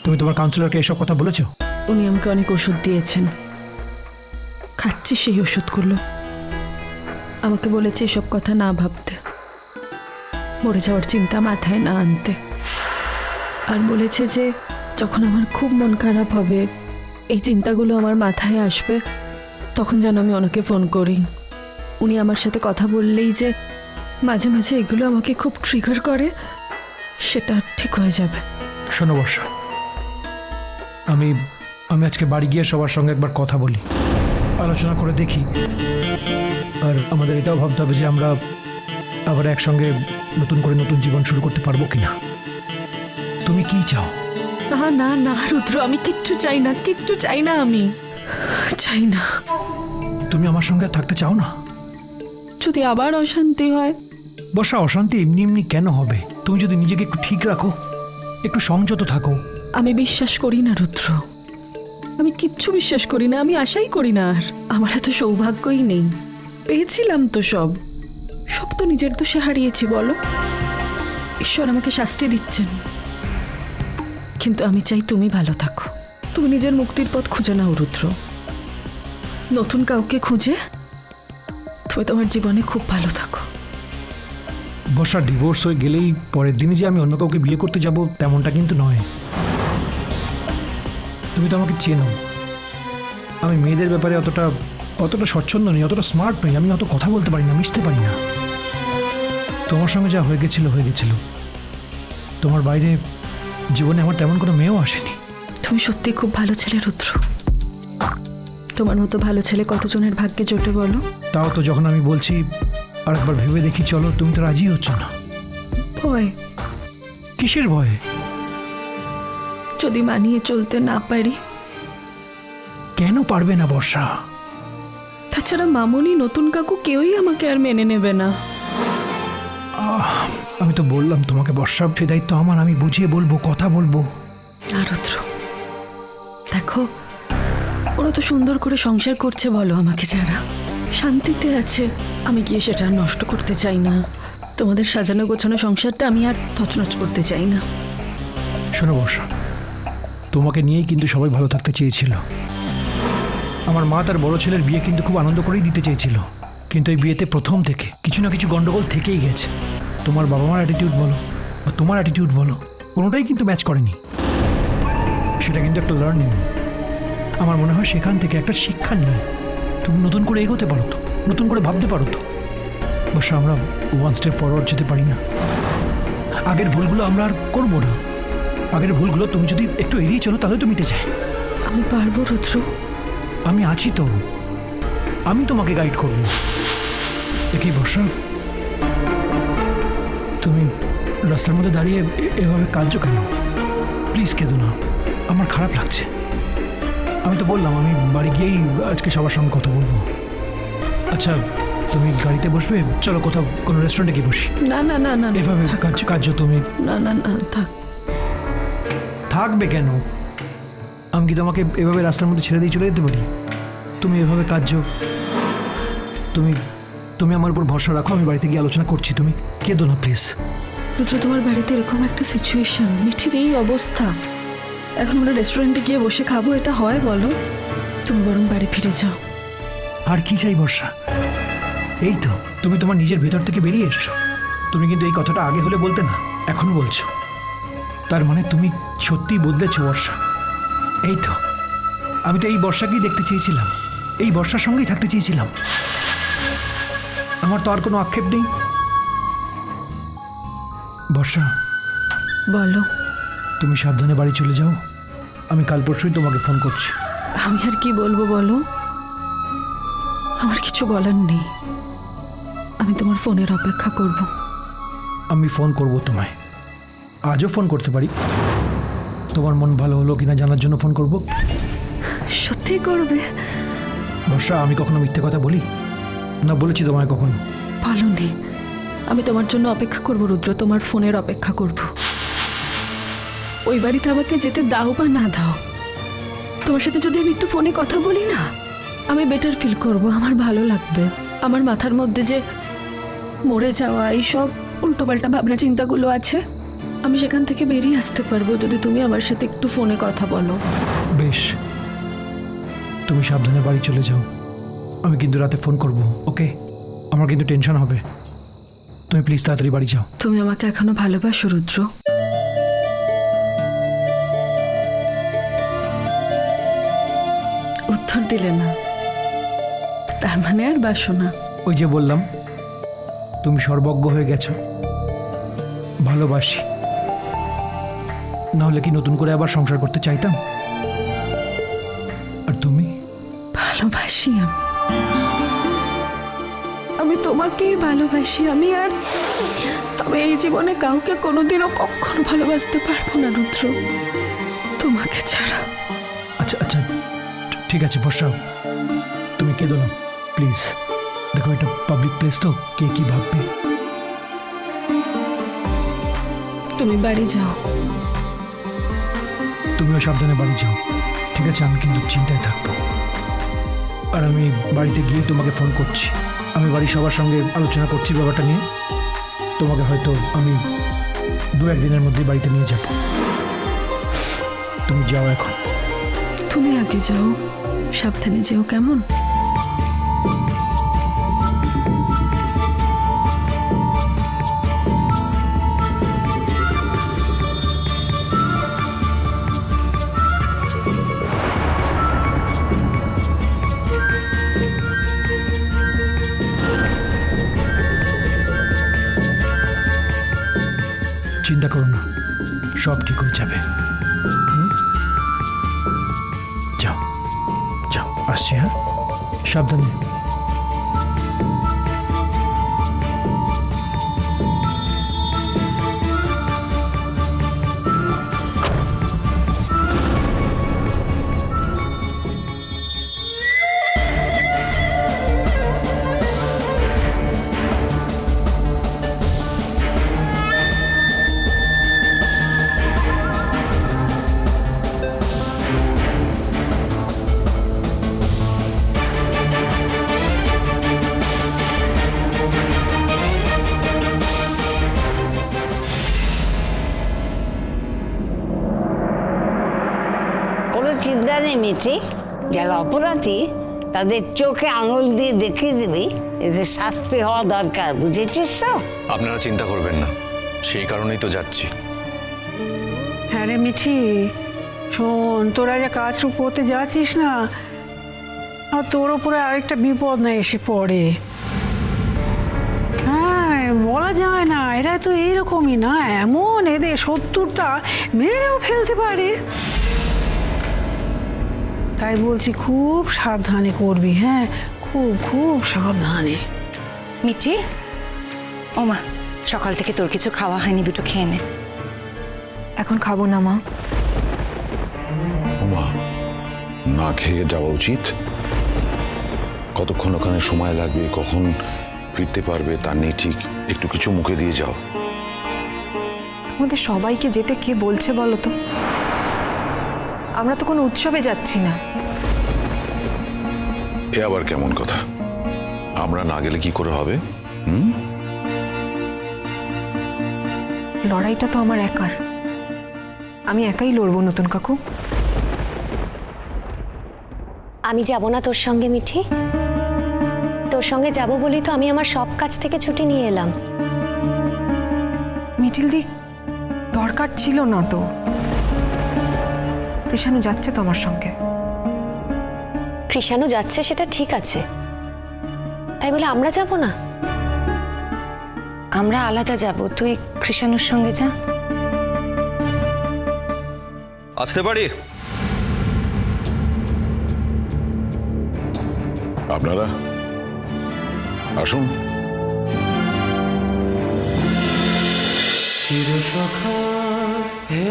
তুমি তোমার কাউন্সিলরকে এসব কথা বলেছো? উনি আমাকে অনেক ওষুধ দিয়েছেন, খাচ্ছি সেই ওষুধগুলো। আমাকে বলেছে এসব কথা না ভাবতে, মরে যাওয়ার চিন্তা মাথায় না আনতে। আর বলেছে যে যখন আমার খুব মন খারাপ হবে, এই চিন্তাগুলো আমার মাথায় আসবে, তখন যেন আমি ওনাকে ফোন করি। উনি আমার সাথে কথা বললেই যে মাঝে মাঝে এগুলো আমাকে খুব ট্রিগার করে, সেটা ঠিক হয়ে যাবে। শোনো বর্ষা, আমি আমি আজকে বাড়ি গিয়ে সবার সঙ্গে একবার কথা বলি, আলোচনা করে দেখি। আর আমাদের এটাও ভাবতে হবে যে আমরা আবার একসঙ্গে নতুন করে নতুন জীবন শুরু করতে পারবো কিনা। তুমি কি চাও? না না না রুদ্র, আমি কিচ্ছু চাই না, কিচ্ছু চাই না, আমি চাই না। তুমি আমার সঙ্গে আর থাকতে চাও না? যদি আবার অশান্তি হয়? বর্ষা, অশান্তি এমনি এমনি কেন হবে? তুমি যদি নিজেকে একটু ঠিক রাখো, একটু সংযত থাকো। আমি বিশ্বাস করি না রুদ্র, আমি কিচ্ছু বিশ্বাস করি না, আমি আশাই করি না। আর আমার এত সৌভাগ্যই নেই। পেয়েছিলাম তো সব, সব তো নিজের দোষে হারিয়েছি। বলো, ঈশ্বর আমাকে শাস্তি দিচ্ছেন, কিন্তু আমি চাই তুমি ভালো থাকো। তুমি নিজের মুক্তির পথ খুঁজে নাও রুদ্র, নতুন কাউকে খুঁজে তুমি তোমার জীবনে খুব ভালো থাকো। বর্ষা, ডিভোর্স হয়ে গেলেই পরের দিনই যে আমি অন্য কাউকে বিয়ে করতে যাব তেমনটা কিন্তু নয়। তুমি তো আমাকে চেনো, আমি মেয়েদের ব্যাপারে অতটা স্বচ্ছন্দ নই, অতটা স্মার্ট নই, আমি অত কথা বলতে পারি না, মিশতে পারি না। তোমার সঙ্গে যা হয়ে গেছিল। তোমার বাইরে জীবনে আমার তেমন কোনো মেয়েও আসেনি। তুমি সত্যি খুব ভালো ছেলে রুদ্র, তোমার মতো ভালো ছেলে কতজনের ভাগ্যে জোটে বলো। তাও তো যখন আমি বলছি আর একবার ভেবে দেখি চলো, তুমি তো রাজি হচ্ছ না। ভয়? কিসের ভয়ে? যদি মানিয়ে চলতে না পারি? কেন পারবে না বর্ষা? তাছাড়া মামনি, নতুন কাকু কেউই আমাকে আর মেনে নেবে না। আমি তো বললাম তোমাকে বর্ষা, সে দায়িত্ব আমার, আমি বুঝিয়ে বলবো, কথা বলবো। আর রুদ্র দেখো, ওরা তো সুন্দর করে সংসার করছে, বলো আমাকে, যারা শান্তিতে আছে, আমি গিয়ে সেটা আর নষ্ট করতে চাই না। তোমাদের সাজানো গোছানো সংসারটা আমি আর তছনছ করতে চাই না। শোনো বর্ষা, তোমাকে নিয়েই কিন্তু সবাই ভালো থাকতে চেয়েছিল। আমার মা তার বড় ছেলের বিয়ে কিন্তু খুব আনন্দ করেই দিতে চেয়েছিল, কিন্তু এই বিয়েতে প্রথম থেকে কিছু না কিছু গন্ডগোল থেকেই গেছে। তোমার বাবা মার অ্যাটিটিউড বলো বা তোমার অ্যাটিটিউড বলো, কোনোটাই কিন্তু ম্যাচ করেনি। সেটা কিন্তু একটা লার্নিং। আমার মনে হয় সেখান থেকে একটা শিক্ষা নিয়ে তুমি নতুন করে এগোতে পারো তো, নতুন করে ভাবতে পারো তো। অবশ্য আমরা ওয়ান স্টেপ ফরওয়ার্ড যেতে পারি না? আগের ভুলগুলো আমরা আর করবো না। আগের ভুলগুলো তুমি যদি একটু এড়িয়ে চলো তাহলে তো মিটে যায়। আমি পারবো রুদ্র, আমি আছি তো, আমি তোমাকে গাইড করব। দেখি বর্ষা, তুমি রাস্তার মধ্যে দাঁড়িয়ে এভাবে কাঁদছো কেন? প্লিজ কেঁদো না, আমার খারাপ লাগছে। আমি তো বললাম আমি বাড়ি গিয়েই আজকে সবার সঙ্গে কথা বলবো। আচ্ছা, তুমি গাড়িতে বসবে? চলো কোথাও কোনো রেস্টুরেন্টে গিয়ে বসি। না না না না, এভাবে কাঁদছো তুমি? না না না, থাক। থাকবে কেন? আমি কি তোমাকে এভাবে রাস্তার মধ্যে ছেড়ে দিয়ে চলে যেতে পারি? তুমি এভাবে কাঁদছো, তুমি আমার উপর ভরসা রাখো, আমি বাড়িতে গিয়ে আলোচনা করছি। তুমি কেঁদো না প্লিজ। রুদ্র, তোমার বাড়িতে এরকম একটা সিচুয়েশন, মিঠির এই অবস্থা, এখন আমরা রেস্টুরেন্টে গিয়ে বসে খাবো, এটা হয় বলো? তুমি বরং বাড়ি ফিরে যাও। আর কি চাই বর্ষা? এই তো তুমি তোমার নিজের ভেতর থেকে বেরিয়ে এসছো। তুমি কিন্তু এই কথাটা আগে হলে বলতে না, এখন বলছো। তার মানে তুমি সত্যিই বদলেছো বর্ষা। এই তো, আমি তো এই বর্ষাকেই দেখতে চেয়েছিলাম, এই বর্ষার সঙ্গেই থাকতে চেয়েছিলাম। আমার তো আর কোনো আক্ষেপ নেই। বর্ষা, বলো। তুমি সাবধানে বাড়ি চলে যাও, আমি কাল পরশুই তোমাকে ফোন করছি। আমি আর কি বলবো বলো, আমার কিছু বলার নেই। আমি তোমার ফোনের অপেক্ষা করব। আমি ফোন করব তোমায়, আজও ফোন করতে পারি। তোমার মন ভালো হলো কিনা জানার জন্য ফোন করব। সত্যি করবে? বর্ষা, আমি কখনো মিথ্যে কথা বলি না? বলেছি তোমায় কখনো? বলোনি। আমি তোমার জন্য অপেক্ষা করব রুদ্র, তোমার ফোনের অপেক্ষা করব। ওই বাড়িতে আমাকে যেতে দাও বা না দাও, তোমার সাথে যদি আমি একটু ফোনে কথা বলি না, আমি বেটার ফিল করব, আমার ভালো লাগবে। আমার মাথার মধ্যে যে মরে যাওয়া এইসব উল্টোপাল্টা ভাবনা চিন্তাগুলো আছে, আমি সেখান থেকে বেরিয়ে আসতে পারবো যদি তুমি আমার সাথে একটু ফোনে কথা বলো। বেশ, তুমি সাবধানে বাড়ি চলে যাও। আমি কিন্তু রাতে ফোন করব, ওকে? আমার কিন্তু টেনশন হবে। তুমি প্লিজ তাড়াতাড়ি বাড়ি যাও। তুমি আমাকে এখনো ভালোবাসো রুদ্র? উত্তর দিলে না, তার মানে আর বাসো না? ওই যে বললাম, তুমি সর্বজ্ঞ হয়ে গেছো। ভালোবাসি, নাহলে কি নতুন করে আবার সংসার করতে চাইতাম? আর তুমি? ভালোবাসি আমি তোমাকেই ভালোবাসি আমি। আর তবে এই জীবনে কাউকে কোনোদিনও কখনো ভালোবাসতে পারবো না রুদ্র, তোমাকে ছাড়া। আচ্ছা আচ্ছা, ঠিক আছে বর্ষাও, তুমি কেঁদো না প্লিজ। দেখো, এটা পাবলিক প্লেস, তো কে কি ভাববে। তুমি বাড়ি যাও। তুমিও সাবধানে বাড়ি যাও, ঠিক আছে? আমি কিন্তু চিন্তায় থাকবো। আর আমি বাড়িতে গিয়ে তোমাকে ফোন করছি। আমি বাড়ির সবার সঙ্গে আলোচনা করছি ব্যাপারটা নিয়ে। তোমাকে হয়তো আমি 2-1 দিনের মধ্যেই বাড়িতে নিয়ে যাব। তুমি যাও এখন। তুমি আগে যাও, সাবধানে যেও, কেমন? চিন্তা করো না, সব ঠিক হয়ে যাবে। যাও যাও, আসছি। হ্যাঁ, সাবধানে। কোনো চিন্তা নেই মিঠি, যারা অপরাধী তাদের চোখে আঙুল দিয়ে দেখিয়ে দিবি এদের শাস্তি হওয়া দরকার, বুঝেছিস তো? আপনারা চিন্তা করবেন না, সেই কারণেই তো যাচ্ছি। হ্যাঁ রে মিঠি, শোন, তোরা যা কাজ করতে যাচ্ছিস না, আর তোর ওপরে আরেকটা বিপদ না এসে পড়ে। হ্যাঁ, বলা যায় না, এরা তো এইরকমই না, এমন এদের 70টা মেরেও ফেলতে পারে। তাই বলছি খুব সাবধানে করবি। হ্যাঁ, খুব খুব সাবধানে। মিঠি, ওমা, সকাল থেকে তোর কিছু খাওয়া হয়নি, দুটো খেয়ে নে। এখন খাবো না মা। ওমা, না খেয়ে যাওয়া উচিত? কতক্ষণ ওখানে সময় লাগবে, কখন ফিরতে পারবে তার নেই ঠিক। একটু কিছু মুখে দিয়ে যাও। আমাদের সবাইকে যেতে কে বলছে বলো তো? আমরা তো কোনো উৎসবে যাচ্ছি না। এ আবার কেমন কথা? আমরা না গেলে কি করে হবে? লড়াইটা তো আমার একার, আমি একাই লড়বো নতুন কাকু। আমি যাব না তোর সঙ্গে মিঠি, তোর সঙ্গে যাব বলেই তো আমি আমার সব কাজ থেকে ছুটি নিয়ে এলাম। মিঠিলদি, দরকার ছিল না তো। কৃষাণু যাচ্ছে তো আমার সঙ্গে। কৃষাণু যাচ্ছে সেটা ঠিক আছে, তাই বলে আমরা যাব না? আমরা আলাদা যাব, তুই কৃষাণুর সঙ্গে যা। আসতে পারি? আপনারা আসুন। চিরসখা হে